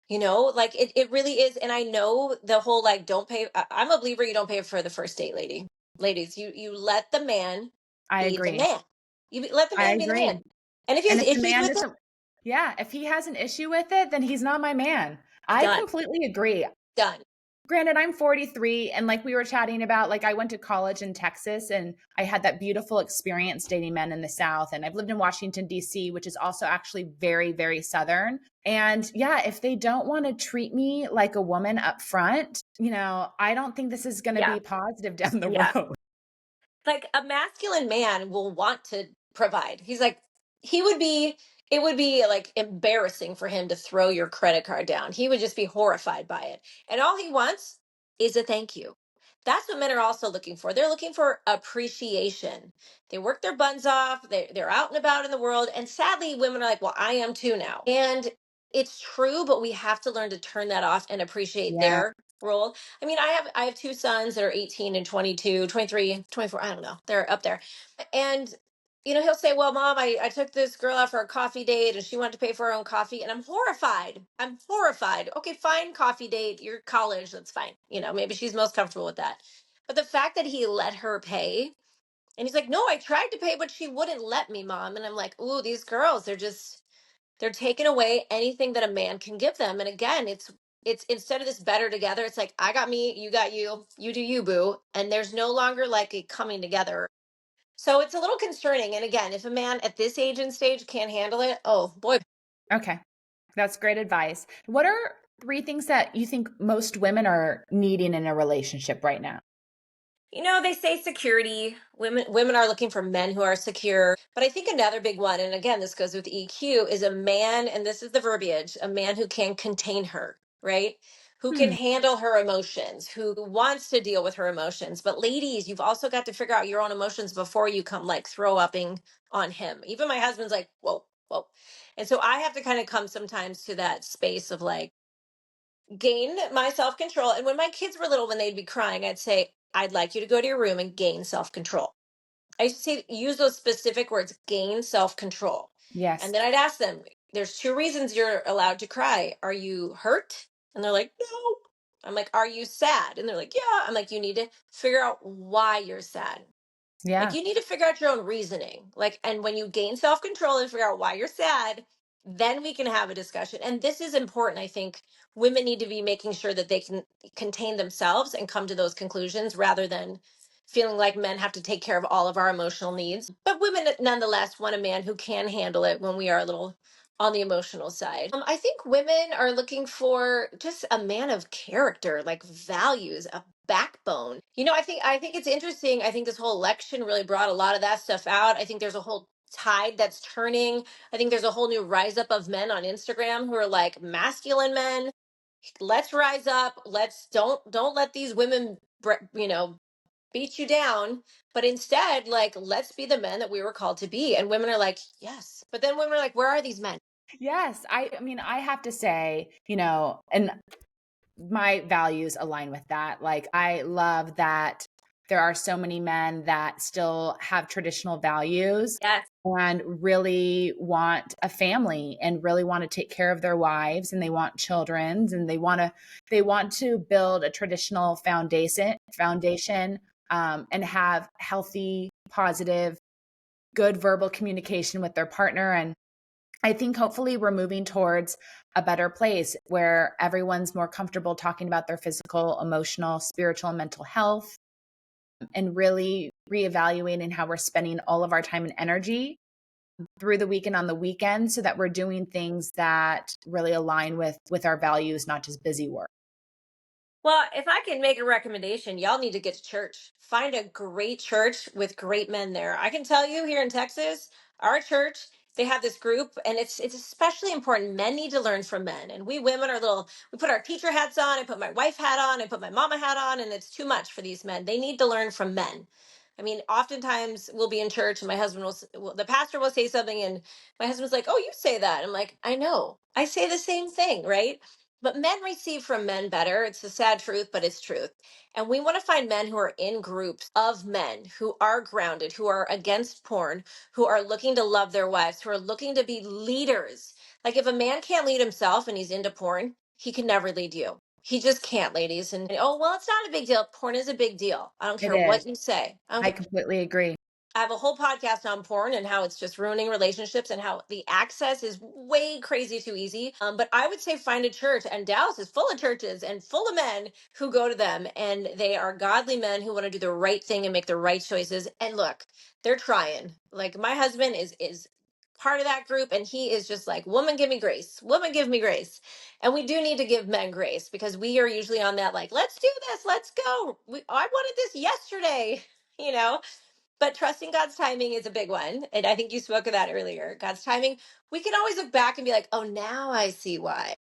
[SPEAKER 2] You know, like it really is. And I know the whole like don't pay. I'm a believer you don't pay for the first date, ladies. You let the man
[SPEAKER 1] I
[SPEAKER 2] be the
[SPEAKER 1] agree.
[SPEAKER 2] man. Let the
[SPEAKER 1] I
[SPEAKER 2] man be the man.
[SPEAKER 1] agree.
[SPEAKER 2] And if he
[SPEAKER 1] And
[SPEAKER 2] has
[SPEAKER 1] if the
[SPEAKER 2] issues
[SPEAKER 1] man
[SPEAKER 2] with it,
[SPEAKER 1] doesn't, yeah, if he has an issue with it, then he's not my man. I
[SPEAKER 2] done,
[SPEAKER 1] completely agree.
[SPEAKER 2] done.
[SPEAKER 1] Granted, I'm 43, and like we were chatting about, like I went to college in Texas and I had that beautiful experience dating men in the South. And I've lived in Washington, D.C., which is also actually very, very Southern. And yeah, if they don't want to treat me like a woman up front, I don't think this is going to
[SPEAKER 2] Yeah,
[SPEAKER 1] be positive down the
[SPEAKER 2] yeah.
[SPEAKER 1] road.
[SPEAKER 2] Like a masculine man will want to provide. He's like, he would be, it would be like embarrassing for him to throw your credit card down. He would just be horrified by it. And all he wants is a thank you. That's what men are also looking for. They're looking for appreciation. They work their buns off. They're out and about in the world. And sadly, women are like, well, I am too now. And it's true, but we have to learn to turn that off and appreciate
[SPEAKER 1] Yeah.
[SPEAKER 2] their role. I mean, I have two sons that are 18 and 22, 23, 24. I don't know. They're up there. And he'll say, "Well, mom, I took this girl out for a coffee date and she wanted to pay for her own coffee." And I'm horrified. I'm horrified. Okay, fine, coffee date. You're college. That's fine. Maybe she's most comfortable with that. But the fact that he let her pay, and he's like, "No, I tried to pay, but she wouldn't let me, mom." And I'm like, "Ooh, these girls, they're taking away anything that a man can give them." And again, it's instead of this better together, it's like, I got me, you got you do you, boo. And there's no longer like a coming together. So it's a little concerning. And again, if a man at this age and stage can't handle it, oh boy.
[SPEAKER 1] Okay. That's great advice. What are three things that you think most women are needing in a relationship right now?
[SPEAKER 2] They say security. Women are looking for men who are secure. But I think another big one, and again, this goes with EQ, is a man, and this is the verbiage, a man who can contain her, right? Who can
[SPEAKER 1] Hmm.
[SPEAKER 2] handle her emotions, who wants to deal with her emotions. But ladies, you've also got to figure out your own emotions before you come like throw upping on him. Even my husband's like, whoa, whoa. And so I have to kind of come sometimes to that space of like, gain my self control. And when my kids were little, when they'd be crying, I'd say, I'd like you to go to your room and gain self control. I used to say, use those specific words, gain self control. And
[SPEAKER 1] Yes.
[SPEAKER 2] then I'd ask them, there's two reasons you're allowed to cry. Are you hurt? And they're like, no. I'm like, are you sad? And they're like, yeah. I'm like, you need to figure out why you're sad. Like,
[SPEAKER 1] Yeah.
[SPEAKER 2] you need to figure out your own reasoning. Like, and when you gain self control and figure out why you're sad, then we can have a discussion. And this is important. I think women need to be making sure that they can contain themselves and come to those conclusions rather than feeling like men have to take care of all of our emotional needs. But women nonetheless want a man who can handle it when we are a little on the emotional side. I think women are looking for just a man of character, like values, a backbone. I think it's interesting. I think this whole election really brought a lot of that stuff out. I think there's a whole tide that's turning. I think there's a whole new rise up of men on Instagram who are like masculine men. Let's rise up. Let's don't let these women beat you down, but instead like let's be the men that we were called to be. And women are like, "Yes." But then women are like, "Where are these men?"
[SPEAKER 1] Yes. I mean, I have to say, and my values align with that. Like, I love that there are so many men that still have traditional values
[SPEAKER 2] Yes.
[SPEAKER 1] and really want a family and really want to take care of their wives, and they want children, and they want to build a traditional foundation, and have healthy, positive, good verbal communication with their partner. And I think hopefully we're moving towards a better place where everyone's more comfortable talking about their physical, emotional, spiritual, and mental health, and really reevaluating how we're spending all of our time and energy through the week and on the weekend, so that we're doing things that really align with our values, not just busy work.
[SPEAKER 2] Well, if I can make a recommendation, y'all need to get to church. Find a great church with great men there. I can tell you here in Texas, our church, they have this group, and it's especially important. Men need to learn from men. And we women are little, we put our teacher hats on, I put my wife hat on, I put my mama hat on, and it's too much for these men. They need to learn from men. I mean, oftentimes we'll be in church and my husband the pastor will say something, and my husband's like, "Oh, you say that." I'm like, "I know. I say the same thing, right?" But men receive from men better. It's a sad truth, but it's truth. And we want to find men who are in groups of men who are grounded, who are against porn, who are looking to love their wives, who are looking to be leaders. Like if a man can't lead himself and he's into porn, he can never lead you. He just can't, ladies. And oh, well, it's not a big deal. Porn is a big deal. I don't
[SPEAKER 1] It
[SPEAKER 2] care
[SPEAKER 1] is.
[SPEAKER 2] what you say. I don't
[SPEAKER 1] I
[SPEAKER 2] care.
[SPEAKER 1] completely agree.
[SPEAKER 2] I have a whole podcast on porn and how it's just ruining relationships and how the access is way crazy too easy. But I would say find a church, and Dallas is full of churches and full of men who go to them, and they are godly men who want to do the right thing and make the right choices. And look, they're trying. Like my husband is part of that group, and he is just like, "Woman, give me grace. Woman, give me grace." And we do need to give men grace because we are usually on that like, "Let's do this. Let's go. I wanted this yesterday." You know, but trusting God's timing is a big one. And I think you spoke of that earlier. God's timing, we can always look back and be like, "Oh, now I see why."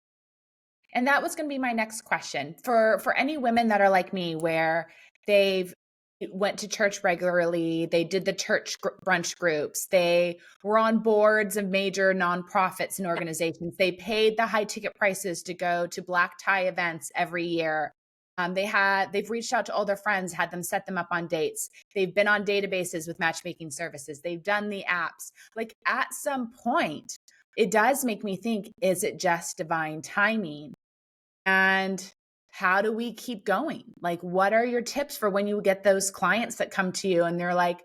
[SPEAKER 1] And that was going to be my next question for any women that are like me, where they've went to church regularly, they did the church brunch groups, they were on boards of major nonprofits and organizations, they paid the high ticket prices to go to black tie events every year. They've reached out to all their friends, had them set them up on dates. They've been on databases with matchmaking services. They've done the apps. Like at some point, it does make me think, is it just divine timing? And how do we keep going? Like, what are your tips for when you get those clients that come to you and they're like,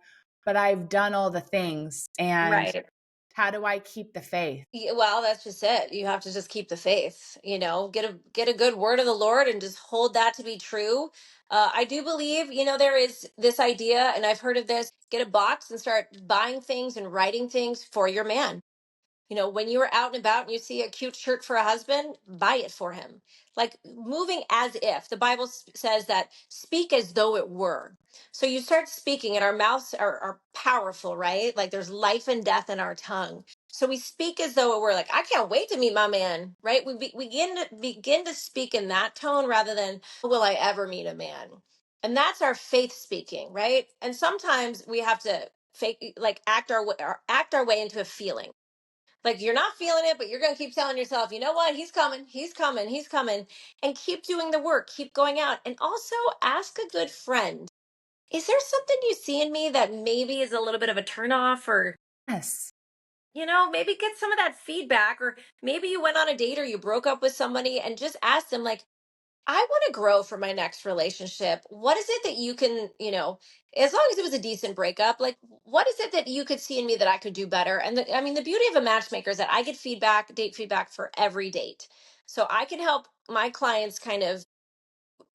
[SPEAKER 1] but I've done all the things, and
[SPEAKER 2] Right.
[SPEAKER 1] how do I keep the faith?
[SPEAKER 2] Well, that's just it. You have to just keep the faith, get a good word of the Lord and just hold that to be true. I do believe, there is this idea, and I've heard of this, get a box and start buying things and writing things for your man. When you are out and about and you see a cute shirt for a husband, buy it for him. Like moving as if the Bible says that speak as though it were. So you start speaking, and our mouths are powerful, right? Like there's life and death in our tongue. So we speak as though it were like, I can't wait to meet my man, right? We begin to speak in that tone rather than, will I ever meet a man? And that's our faith speaking, right? And sometimes we have to fake, like act our way into a feeling. Like you're not feeling it, but you're going to keep telling yourself, you know what? He's coming. He's coming. He's coming. And keep doing the work. Keep going out. And also ask a good friend, is there something you see in me that maybe is a little bit of a turnoff? Or,
[SPEAKER 1] Yes.
[SPEAKER 2] maybe get some of that feedback. Or maybe you went on a date or you broke up with somebody and just ask them, like, I want to grow for my next relationship. What is it that you can, as long as it was a decent breakup, like what is it that you could see in me that I could do better? And I mean, the beauty of a matchmaker is that I get feedback, date feedback for every date. So I can help my clients kind of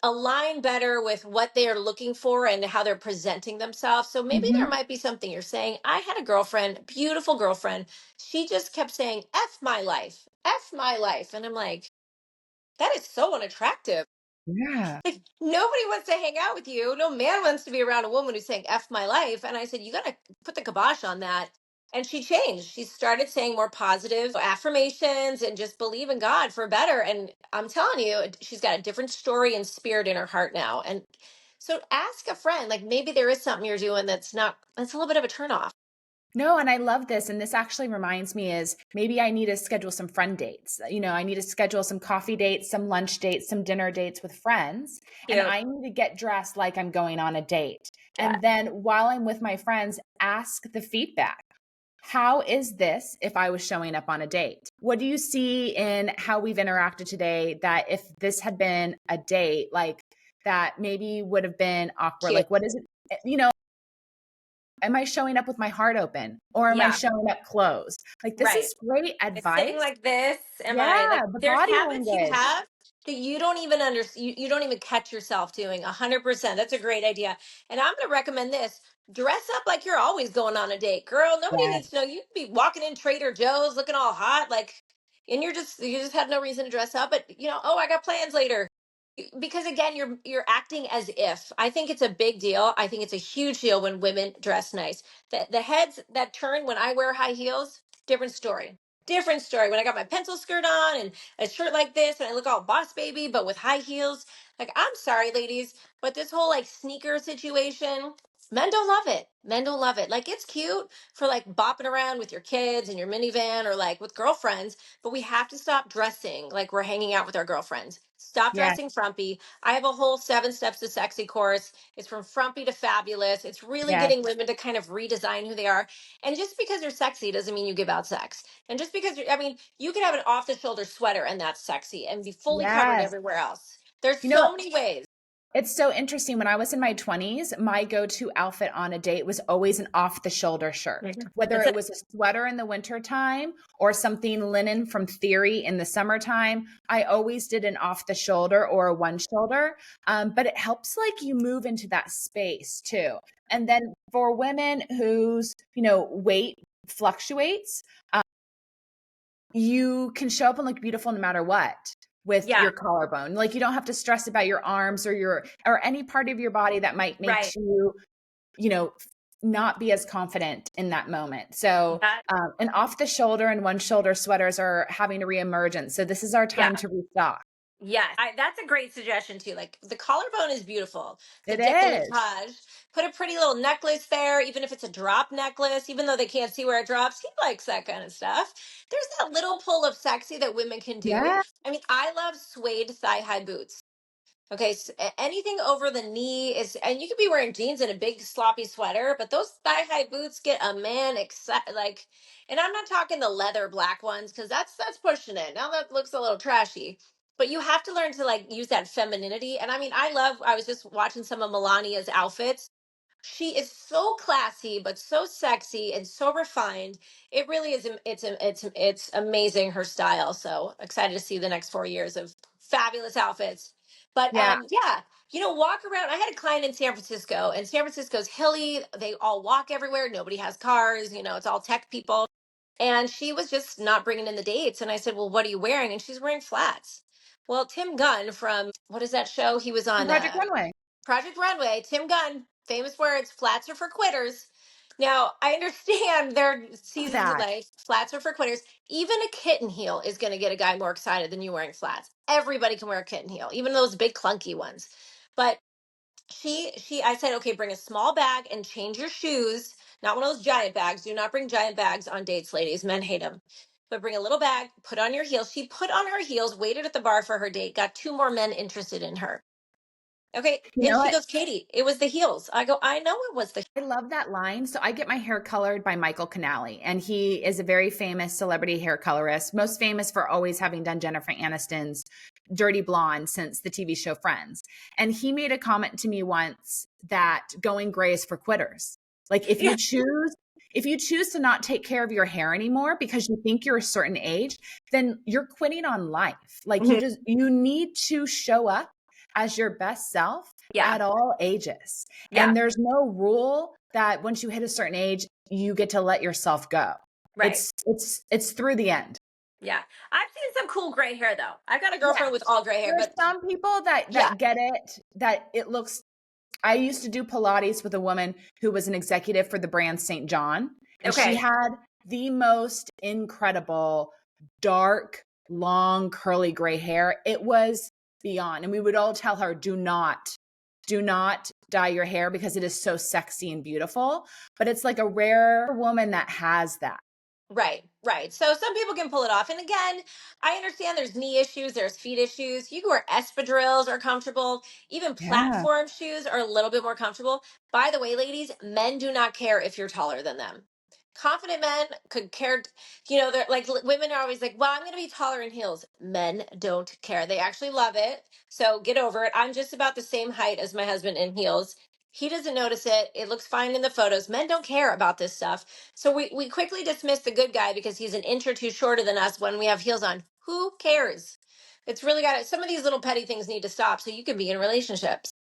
[SPEAKER 2] align better with what they are looking for and how they're presenting themselves. So maybe there
[SPEAKER 1] Mhm.
[SPEAKER 2] might be something you're saying. I had a girlfriend, beautiful girlfriend. She just kept saying, F my life, F my life. And I'm like, that is so unattractive.
[SPEAKER 1] Yeah.
[SPEAKER 2] Like nobody wants to hang out with you. No man wants to be around a woman who's saying F my life. And I said, you got to put the kibosh on that. And she changed. She started saying more positive affirmations and just believe in God for better. And I'm telling you, she's got a different story and spirit in her heart now. And so ask a friend, like maybe there is something you're doing that's a little bit of a turnoff.
[SPEAKER 1] No, and I love this. And this actually reminds me is maybe I need to schedule some friend dates. I need to schedule some coffee dates, some lunch dates, some dinner dates with friends. And
[SPEAKER 2] Cute.
[SPEAKER 1] I need to get dressed like I'm going on a date. And then while I'm with my friends, ask the feedback. How is this if I was showing up on a date? What do you see in how we've interacted today that if this had been a date, like that maybe would have been awkward?
[SPEAKER 2] Cute.
[SPEAKER 1] Like, what is it? Am I showing up with my heart open or am I
[SPEAKER 2] Yeah.
[SPEAKER 1] showing up closed? Like, this
[SPEAKER 2] Right.
[SPEAKER 1] is great
[SPEAKER 2] It's sitting
[SPEAKER 1] advice.
[SPEAKER 2] like this. Am
[SPEAKER 1] Yeah,
[SPEAKER 2] I like,
[SPEAKER 1] the
[SPEAKER 2] there's
[SPEAKER 1] body
[SPEAKER 2] habits you
[SPEAKER 1] language.
[SPEAKER 2] have that you don't even you don't even catch yourself doing 100%. That's a great idea. And I'm going to recommend this. Dress up like you're always going on a date. Girl, nobody
[SPEAKER 1] Yes,
[SPEAKER 2] needs to know. You could be walking in Trader Joe's looking all hot, like, and you just have no reason to dress up, but oh, I got plans later. Because again, you're acting as if. I think it's a big deal. I think it's a huge deal when women dress nice. The heads that turn when I wear high heels, different story. Different story. When I got my pencil skirt on and a shirt like this and I look all boss baby but with high heels, like, I'm sorry ladies, but this whole like sneaker situation, men don't love it. Men don't love it. Like, it's cute for like bopping around with your kids and your minivan or like with girlfriends, but we have to stop dressing like we're hanging out with our girlfriends. Stop
[SPEAKER 1] yes,
[SPEAKER 2] dressing frumpy. I have a whole 7 steps to sexy course. It's from frumpy to fabulous. It's really
[SPEAKER 1] yes,
[SPEAKER 2] getting women to kind of redesign who they are. And just because you're sexy doesn't mean you give out sex. And just because I mean, you could have an off the shoulder sweater and that's sexy and be fully covered
[SPEAKER 1] yes.
[SPEAKER 2] everywhere else. There's
[SPEAKER 1] You know,
[SPEAKER 2] so many ways.
[SPEAKER 1] it's so interesting. When I was in my 20s, my go-to outfit on a date was always an off-the-shoulder shirt,
[SPEAKER 2] Mhm.
[SPEAKER 1] whether
[SPEAKER 2] That's
[SPEAKER 1] it
[SPEAKER 2] it.
[SPEAKER 1] was a sweater in the wintertime or something linen from Theory in the summertime. I always did an off-the-shoulder or a one-shoulder, but it helps like you move into that space too. And then for women whose weight fluctuates, you can show up and look beautiful no matter what with
[SPEAKER 2] Yeah,
[SPEAKER 1] your collarbone. Like, you don't have to stress about your arms or any part of your body that might make
[SPEAKER 2] right.
[SPEAKER 1] you, you know, not be as confident in that moment. So,
[SPEAKER 2] That,
[SPEAKER 1] and off the shoulder and one shoulder sweaters are having a reemergence. So this is our
[SPEAKER 2] yeah.
[SPEAKER 1] time to restock.
[SPEAKER 2] Yes, that's a great suggestion too. Like, the collarbone is beautiful. The
[SPEAKER 1] It is.
[SPEAKER 2] decolletage. Put a pretty little necklace there, even if it's a drop necklace, even though they can't see where it drops. He likes that kind of stuff. There's that little pull of sexy that women can do.
[SPEAKER 1] Yeah.
[SPEAKER 2] I mean, I love suede thigh high boots. Okay, so anything over the knee is, and you could be wearing jeans and a big sloppy sweater, but those thigh high boots get a man excited. Like, and I'm not talking the leather black ones because that's pushing it. Now that looks a little trashy. But you have to learn to like use that femininity. And I mean, I love. I was just watching some of Melania's outfits. She is so classy but so sexy and so refined. It really is. It's amazing, her style. So excited to see the next 4 years of fabulous outfits. But
[SPEAKER 1] Yeah.
[SPEAKER 2] yeah, walk around. I had a client in San Francisco, and San Francisco's hilly. They all walk everywhere. Nobody has cars. It's all tech people. And she was just not bringing in the dates. And I said, "Well, what are you wearing?" And she's wearing flats. Well, Tim Gunn from, what is that show? He was on
[SPEAKER 1] Project Runway.
[SPEAKER 2] Project Runway. Tim Gunn, famous words, flats are for quitters. Now, I understand there are
[SPEAKER 1] Love
[SPEAKER 2] seasons of
[SPEAKER 1] that.
[SPEAKER 2] life, flats are for quitters. Even a kitten heel is going to get a guy more excited than you wearing flats. Everybody can wear a kitten heel, even those big clunky ones. But I said, okay, bring a small bag and change your shoes. Not one of those giant bags. Do not bring giant bags on dates, ladies. Men hate them. But bring a little bag, put on your heels. She put on her heels, waited at the bar for her date, got two more men interested in her. Okay.
[SPEAKER 1] You
[SPEAKER 2] And
[SPEAKER 1] know
[SPEAKER 2] she
[SPEAKER 1] what?
[SPEAKER 2] goes, "Katie, it was the heels." I go, "I know it was the."
[SPEAKER 1] I love that line. So I get my hair colored by Michael Canali, and he is a very famous celebrity hair colorist, most famous for always having done Jennifer Aniston's Dirty Blonde since the TV show Friends. And he made a comment to me once that going gray is for quitters. Like, if
[SPEAKER 2] Yeah.
[SPEAKER 1] you choose to not take care of your hair anymore because you think you're a certain age, then you're quitting on life. Like,
[SPEAKER 2] Mhm.
[SPEAKER 1] you need to show up as your best self
[SPEAKER 2] Yeah.
[SPEAKER 1] at all ages.
[SPEAKER 2] Yeah.
[SPEAKER 1] And there's no rule that once you hit a certain age, you get to let yourself go.
[SPEAKER 2] Right.
[SPEAKER 1] It's through the end.
[SPEAKER 2] Yeah. I've seen some cool gray hair though. I've got a
[SPEAKER 1] Yeah.
[SPEAKER 2] girlfriend with all gray hair,
[SPEAKER 1] There's
[SPEAKER 2] but
[SPEAKER 1] some people that
[SPEAKER 2] yeah.
[SPEAKER 1] get it, that it looks. I used to do Pilates with a woman who was an executive for the brand St. John, and she
[SPEAKER 2] Okay.
[SPEAKER 1] had the most incredible dark, long, curly gray hair. It was beyond. And we would all tell her, do not dye your hair because it is so sexy and beautiful. But it's like a rare woman that has that.
[SPEAKER 2] Right, right. So some people can pull it off. And again, I understand there's knee issues, there's feet issues. You can wear espadrilles are comfortable. Even
[SPEAKER 1] Yeah.
[SPEAKER 2] platform shoes are a little bit more comfortable. By the way, ladies, men do not care if you're taller than them. Confident men could care, they're like women are always like, well, I'm going to be taller in heels. Men don't care. They actually love it. So get over it. I'm just about the same height as my husband in heels. He doesn't notice it. It looks fine in the photos. Men don't care about this stuff. So we quickly dismiss the good guy because he's an inch or two shorter than us when we have heels on. Who cares? It's really got it. Some of these little petty things need to stop so you can be in relationships.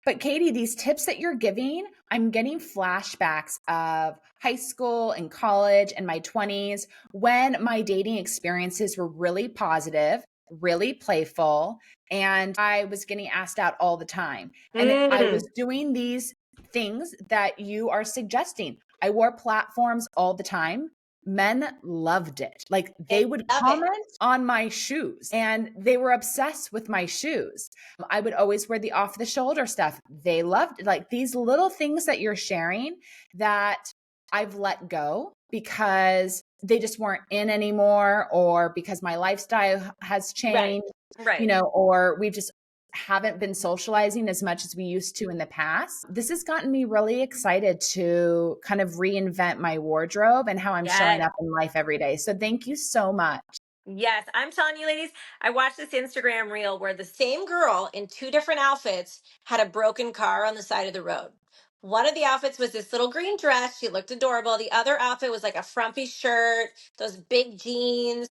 [SPEAKER 1] But Katy, these tips that you're giving, I'm getting flashbacks of high school and college and my 20s when my dating experiences were really positive, really playful, and I was getting asked out all the time. And I was
[SPEAKER 2] Mm,
[SPEAKER 1] doing these things that you are suggesting. I wore platforms all the time. Men loved it. Like
[SPEAKER 2] they
[SPEAKER 1] they would
[SPEAKER 2] love it.
[SPEAKER 1] comment on my shoes and they were obsessed with my shoes. I would always wear the off the shoulder stuff. They loved like these little things that you're sharing that I've let go because they just weren't in anymore or because my lifestyle has
[SPEAKER 2] Right,
[SPEAKER 1] changed,
[SPEAKER 2] right.
[SPEAKER 1] or we've just haven't been socializing as much as we used to in the past. This has gotten me really excited to kind of reinvent my wardrobe and how I'm showing
[SPEAKER 2] Yes.
[SPEAKER 1] up in life every day. So thank you so much.
[SPEAKER 2] Yes, I'm telling you, ladies, I watched this Instagram reel where the same girl in two different outfits had a broken car on the side of the road. One of the outfits was this little green dress. She looked adorable. The other outfit was like a frumpy shirt, those big jeans.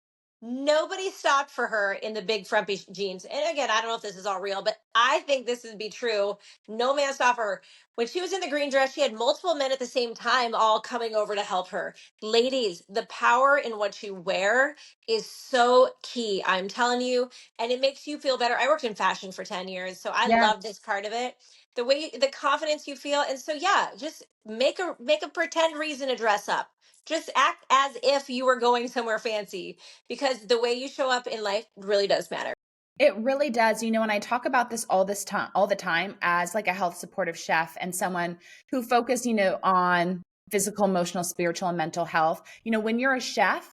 [SPEAKER 2] Nobody stopped for her in the big frumpy jeans. And again, I don't know if this is all real, but I think this would be true. No man stopped for her. When she was in the green dress, she had multiple men at the same time all coming over to help her. Ladies, the power in what you wear is so key. I'm telling you, and it makes you feel better. I worked in fashion for 10 years, so I
[SPEAKER 1] Yeah.
[SPEAKER 2] love this part of it. The confidence you feel. And so yeah, just make a pretend reason to dress up. Just act as if you were going somewhere fancy because the way you show up in life really does matter.
[SPEAKER 1] It really does. And I talk about this all the time as like a health supportive chef and someone who focus, on physical, emotional, spiritual, and mental health. When you're a chef,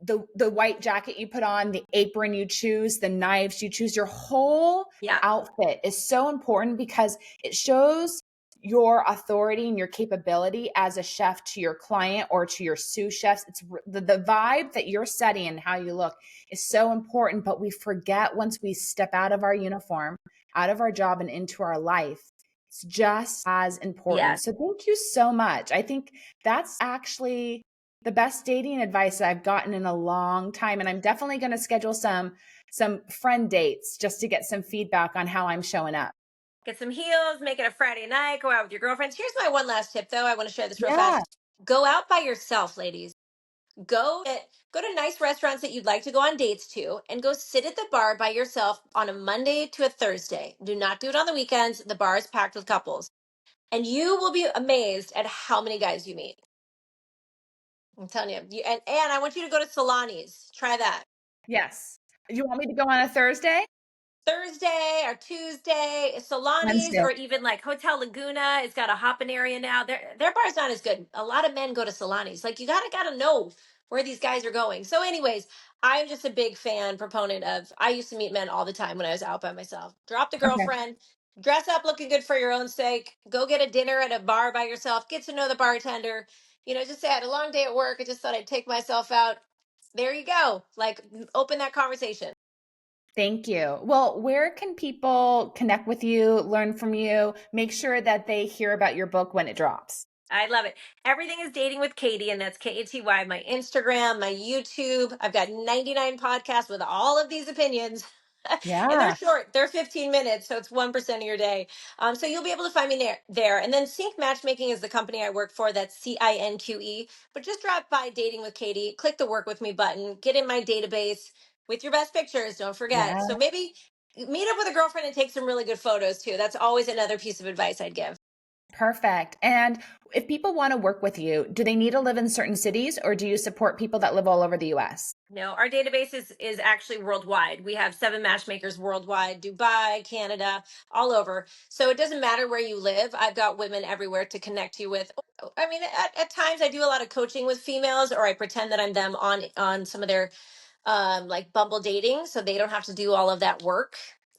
[SPEAKER 1] the white jacket you put on, the apron you choose, the knives you choose, your whole
[SPEAKER 2] Yeah.
[SPEAKER 1] outfit is so important because it shows your authority and your capability as a chef to your client or to your sous chefs. It's the vibe that you're setting and how you look is so important, but we forget once we step out of our uniform, out of our job and into our life. It's just as important.
[SPEAKER 2] Yes.
[SPEAKER 1] So thank you so much. I think that's actually the best dating advice I've gotten in a long time. And I'm definitely going to schedule some friend dates just to get some feedback on how I'm showing up.
[SPEAKER 2] Get some heels, make it a Friday night, go out with your girlfriends. Here's my one last tip though. I want to share this real
[SPEAKER 1] Yeah.
[SPEAKER 2] fast. Go out by yourself, ladies. Go to nice restaurants that you'd like to go on dates to and go sit at the bar by yourself on a Monday to a Thursday. Do not do it on the weekends. The bar is packed with couples. And you will be amazed at how many guys you meet. I'm telling you. And I want you to go to Solani's. Try that.
[SPEAKER 1] Yes. You want me to go on a Thursday?
[SPEAKER 2] Thursday or Tuesday, Solani's,
[SPEAKER 1] Wednesday.
[SPEAKER 2] or even like Hotel Laguna. It's got a hopping area now. Their bar's not as good. A lot of men go to Solani's. Like you gotta know where these guys are going. So, anyways, I'm just a big fan proponent of. I used to meet men all the time when I was out by myself. Drop the
[SPEAKER 1] Okay.
[SPEAKER 2] girlfriend. Dress up looking good for your own sake. Go get a dinner at a bar by yourself. Get to know the bartender. Just say I had a long day at work. I just thought I'd take myself out. There you go. Like open that conversation.
[SPEAKER 1] Thank you. Well, where can people connect with you, learn from you, make sure that they hear about your book when it drops?
[SPEAKER 2] I love it. Everything is Dating with Katy, and that's Katy. My Instagram, my YouTube. I've got 99 podcasts with all of these opinions. And they're
[SPEAKER 1] Yeah.
[SPEAKER 2] short, they're 15 minutes, so it's 1% of your day. So you'll be able to find me there. And then Sync Matchmaking is the company I work for. That's CINQE. But just drop by Dating with Katy, click the work with me button, get in my database with your best pictures, don't forget.
[SPEAKER 1] Yeah.
[SPEAKER 2] So maybe meet up with a girlfriend and take some really good photos too. That's always another piece of advice I'd give.
[SPEAKER 1] Perfect. And if people want to work with you, do they need to live in certain cities or do you support people that live all over the US?
[SPEAKER 2] No, our database is actually worldwide. We have 7 matchmakers worldwide, Dubai, Canada, all over. So it doesn't matter where you live. I've got women everywhere to connect you with. I mean, at times I do a lot of coaching with females, or I pretend that I'm them on some of their like Bumble dating, so they don't have to do all of that work.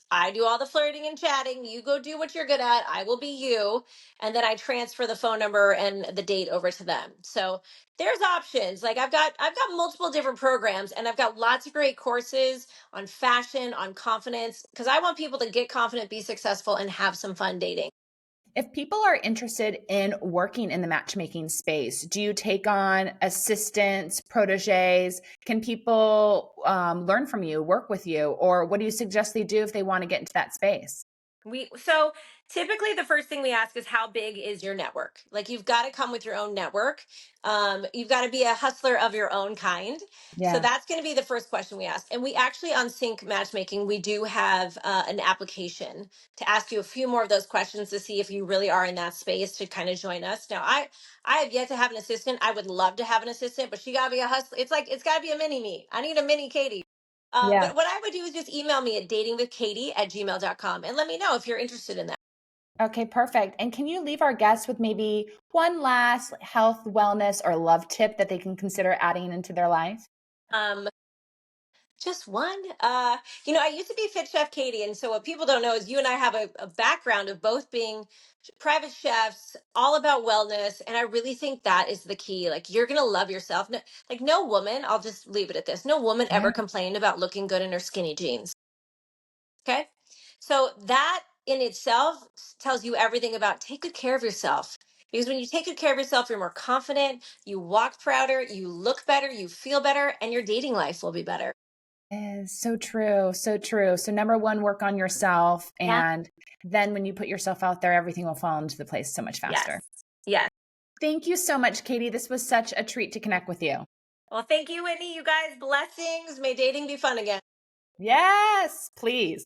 [SPEAKER 2] I do all the flirting and chatting. You go do what you're good at. I will be you. And then I transfer the phone number and the date over to them. So there's options. Like I've got multiple different programs, and I've got lots of great courses on fashion, on confidence, because I want people to get confident, be successful, and have some fun dating.
[SPEAKER 1] If people are interested in working in the matchmaking space, do you take on assistants, proteges? Can people learn from you, work with you, or what do you suggest they do if they want to get into that space?
[SPEAKER 2] So typically the first thing we ask is how big is your network? Like you've got to come with your own network. You've got to be a hustler of your own kind. So
[SPEAKER 1] Yeah.
[SPEAKER 2] that's going to be the first question we ask. And we actually on Sync Matchmaking, we do have an application to ask you a few more of those questions to see if you really are in that space to kind of join us. Now I have yet to have an assistant. I would love to have an assistant, but she got to be a hustler. It's like it's got to be a mini me. I need a mini Katie.
[SPEAKER 1] Yeah.
[SPEAKER 2] But what I would do is just email me at datingwithkatie@gmail.com and let me know if you're interested in that.
[SPEAKER 1] Okay, perfect. And can you leave our guests with maybe one last health, wellness, or love tip that they can consider adding into their life?
[SPEAKER 2] Um, just one. I used to be Fit Chef Katie, and so what people don't know is you and I have a background of both being private chefs, all about wellness, and I really think that is the key. Like you're gonna love yourself. No, like no woman, I'll just leave it at this. No woman ever
[SPEAKER 1] Yeah.
[SPEAKER 2] complained about looking good in her skinny jeans. Okay. So that in itself tells you everything about take good care of yourself. Because when you take good care of yourself, you're more confident, you walk prouder, you look better, you feel better, and your dating life will be better.
[SPEAKER 1] Is so true. So true. So, number one, work on yourself.
[SPEAKER 2] Yeah.
[SPEAKER 1] And then when you put yourself out there, everything will fall into the place so much
[SPEAKER 2] Yes.
[SPEAKER 1] faster.
[SPEAKER 2] Yes.
[SPEAKER 1] Thank you so much, Katie. This was such a treat to connect with you.
[SPEAKER 2] Well, thank you, Whitney. You guys, blessings. May dating be fun again.
[SPEAKER 1] Yes, please.